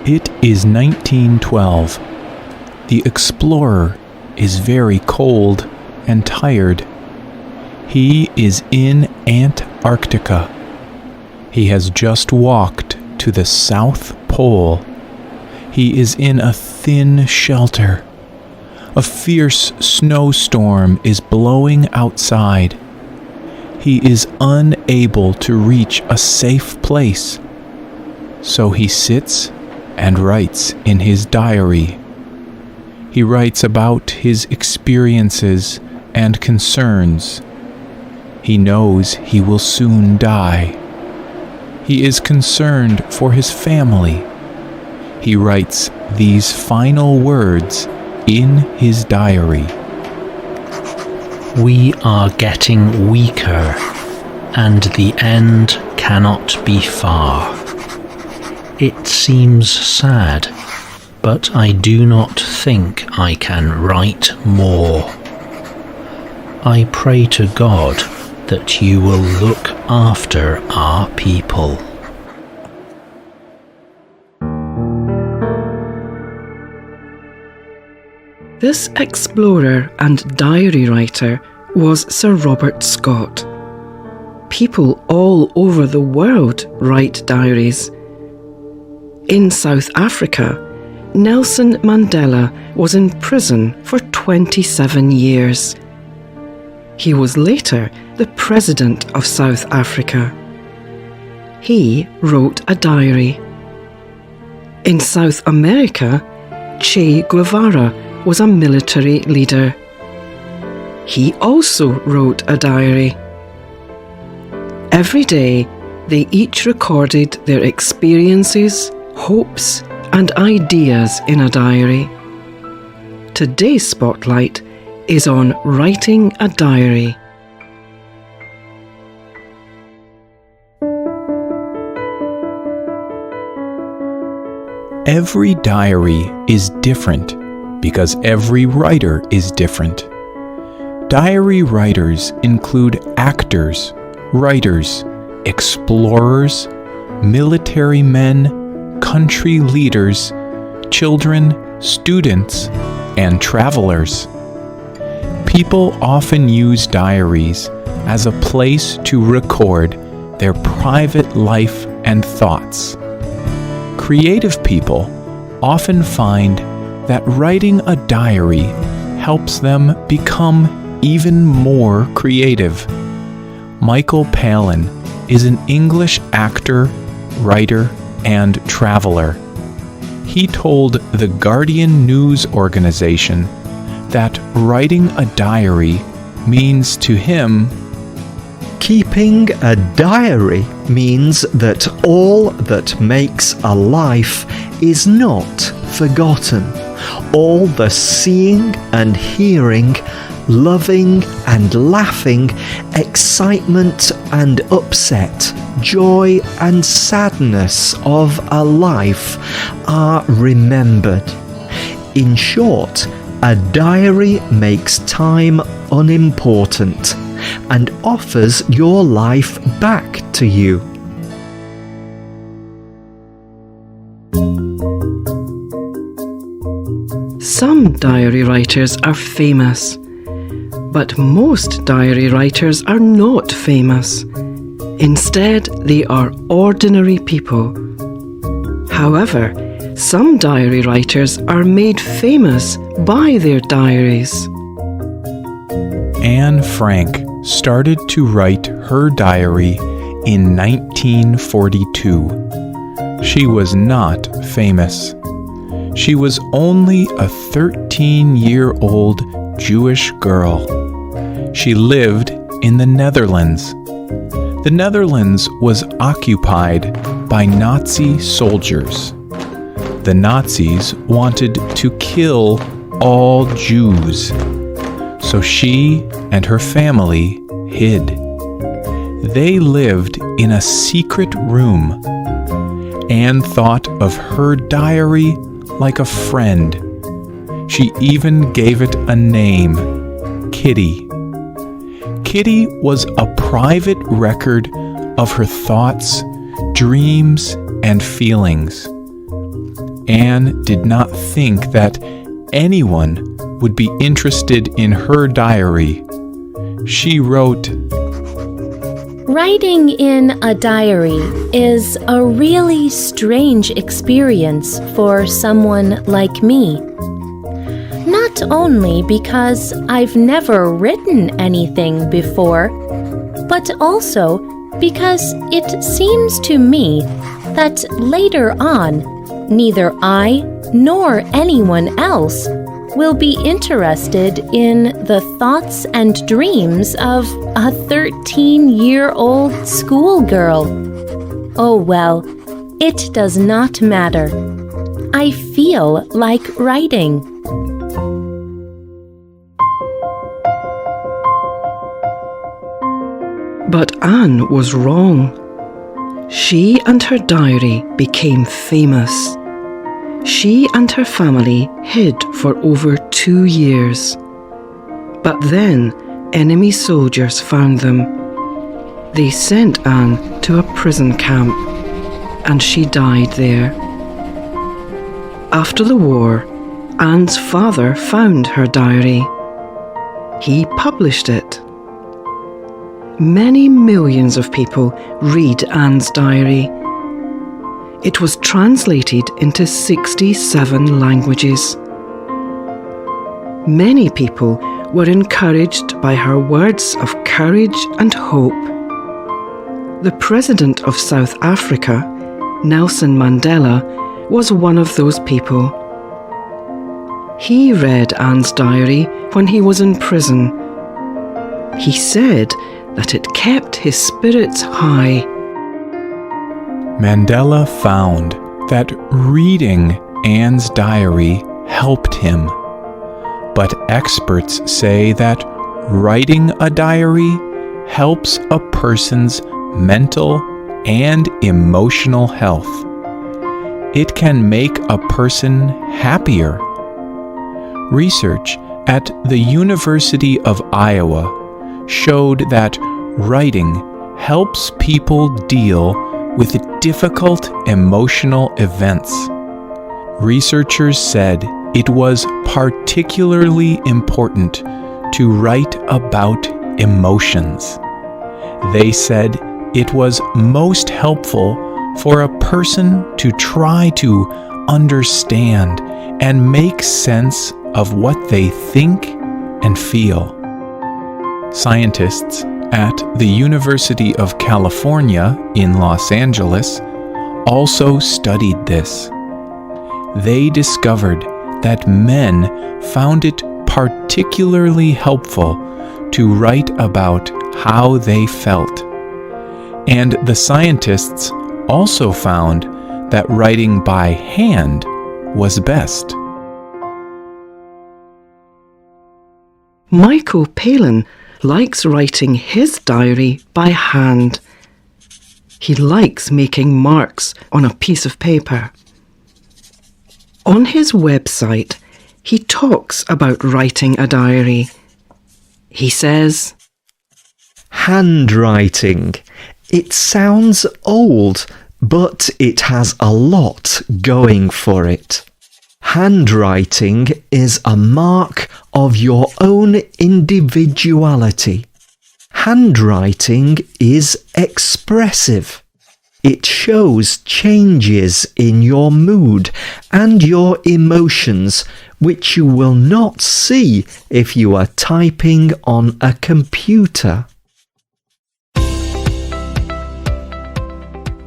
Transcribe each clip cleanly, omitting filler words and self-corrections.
It is 1912. The explorer is very cold and tired. He is in Antarctica. He has just walked to the South Pole. He is in a thin shelter. A fierce snowstorm is blowing outside. He is unable to reach a safe place. So he sits and writes in his diary. He writes about his experiences and concerns. He knows he will soon die. He is concerned for his family. He writes these final words in his diary. We are getting weaker, and the end cannot be far. It seems sad, but I do not think I can write more. I pray to God that you will look after our people. This explorer and diary writer was Sir Robert Scott. People all over the world write diaries. In South Africa, Nelson Mandela was in prison for 27 years. He was later the President of South Africa. He wrote a diary. In South America, Che Guevara was a military leader. He also wrote a diary. Every day, they each recorded their experiences, hopes, and ideas in a diary. Today's spotlight is on writing a diary. Every diary is different because every writer is different. Diary writers include actors, writers, explorers, military men, country leaders, children, students, and travelers. People often use diaries as a place to record their private life and thoughts. Creative people often find that writing a diary helps them become even more creative. Michael Palin is an English actor, writer, and traveler. He told the Guardian news organization that writing a diary means to him, keeping a diary means that all that makes a life is not forgotten. All the seeing and hearing, loving and laughing, excitement and upset, joy and sadness of a life are remembered. In short, a diary makes time unimportant and offers your life back to you. Some diary writers are famous, but most diary writers are not famous. Instead, they are ordinary people. However, some diary writers are made famous by their diaries. Anne Frank started to write her diary in 1942. She was not famous. She was only a 13-year-old Jewish girl. She lived in the Netherlands. The Netherlands was occupied by Nazi soldiers. The Nazis wanted to kill all Jews, so she and her family hid. They lived in a secret room. Anne thought of her diary like a friend. She even gave it a name, Kitty. Kitty was a private record of her thoughts, dreams, and feelings. Anne did not think that anyone would be interested in her diary. She wrote, "Writing in a diary is a really strange experience for someone like me. Not only because I've never written anything before, but also because it seems to me that later on, neither I nor anyone else will be interested in the thoughts and dreams of a 13-year-old schoolgirl. Oh well, it does not matter. I feel like writing." But Anne was wrong. She and her diary became famous. She and her family hid for over 2 years. But then enemy soldiers found them. They sent Anne to a prison camp, and she died there. After the war, Anne's father found her diary. He published it. Many millions of people read Anne's diary. It was translated into 67 languages. Many people were encouraged by her words of courage and hope. The President of South Africa, Nelson Mandela, was one of those people. He read Anne's diary when he was in prison. He said that it kept his spirits high. Mandela found that reading Anne's diary helped him. But experts say that writing a diary helps a person's mental and emotional health. It can make a person happier. Research at the University of Iowa showed that writing helps people deal with difficult emotional events. Researchers said it was particularly important to write about emotions. They said it was most helpful for a person to try to understand and make sense of what they think and feel. Scientists at the University of California in Los Angeles also studied this. They discovered that men found it particularly helpful to write about how they felt. And the scientists also found that writing by hand was best. Michael Palin likes writing his diary by hand. He likes making marks on a piece of paper. On his website, he talks about writing a diary. He says, Handwriting. It sounds old, but it has a lot going for it. Handwriting is a mark of your own individuality. Handwriting is expressive. It shows changes in your mood and your emotions which you will not see if you are typing on a computer.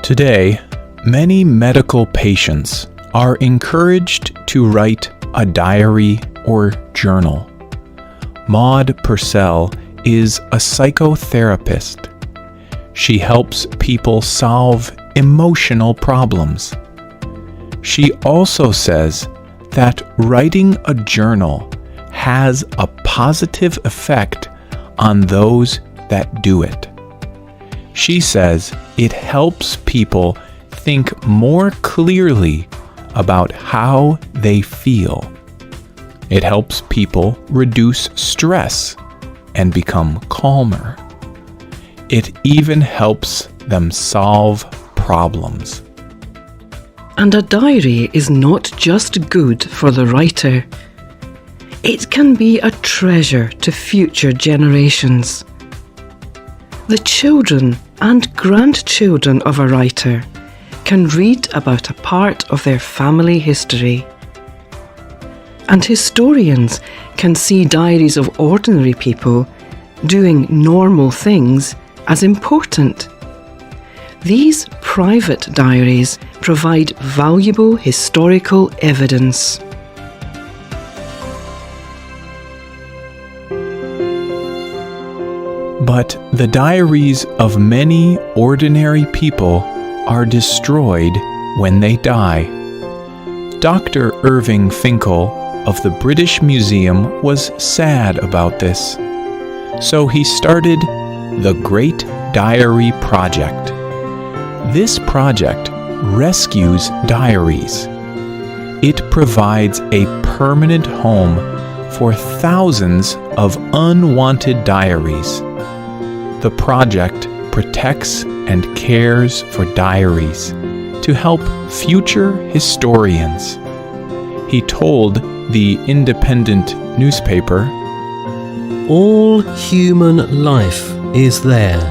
Today, many medical patients are encouraged to write a diary or journal. Maud Purcell is a psychotherapist. She helps people solve emotional problems. She also says that writing a journal has a positive effect on those that do it. She says it helps people think more clearly about how they feel. It helps people reduce stress and become calmer. It even helps them solve problems. And a diary is not just good for the writer. It can be a treasure to future generations. The children and grandchildren of a writer can read about a part of their family history. And historians can see diaries of ordinary people doing normal things as important. These private diaries provide valuable historical evidence. But the diaries of many ordinary people are destroyed when they die. Dr. Irving Finkel of the British Museum was sad about this. So he started the Great Diary Project. This project rescues diaries. It provides a permanent home for thousands of unwanted diaries. The project protects and cares for diaries to help future historians. He told the Independent newspaper, "All human life is there,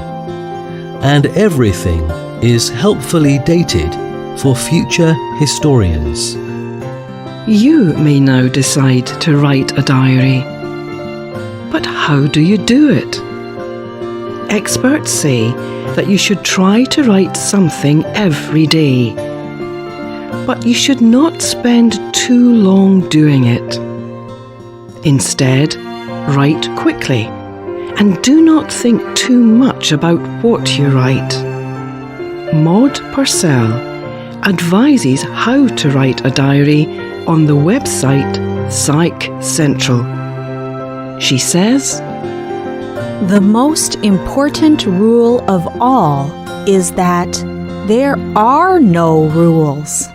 and everything is helpfully dated for future historians." You may now decide to write a diary. But how do you do it? Experts say that you should try to write something every day. But you should not spend too long doing it. Instead, write quickly and do not think too much about what you write. Maud Purcell advises how to write a diary on the website Psych Central. She says, "The most important rule of all is that there are no rules.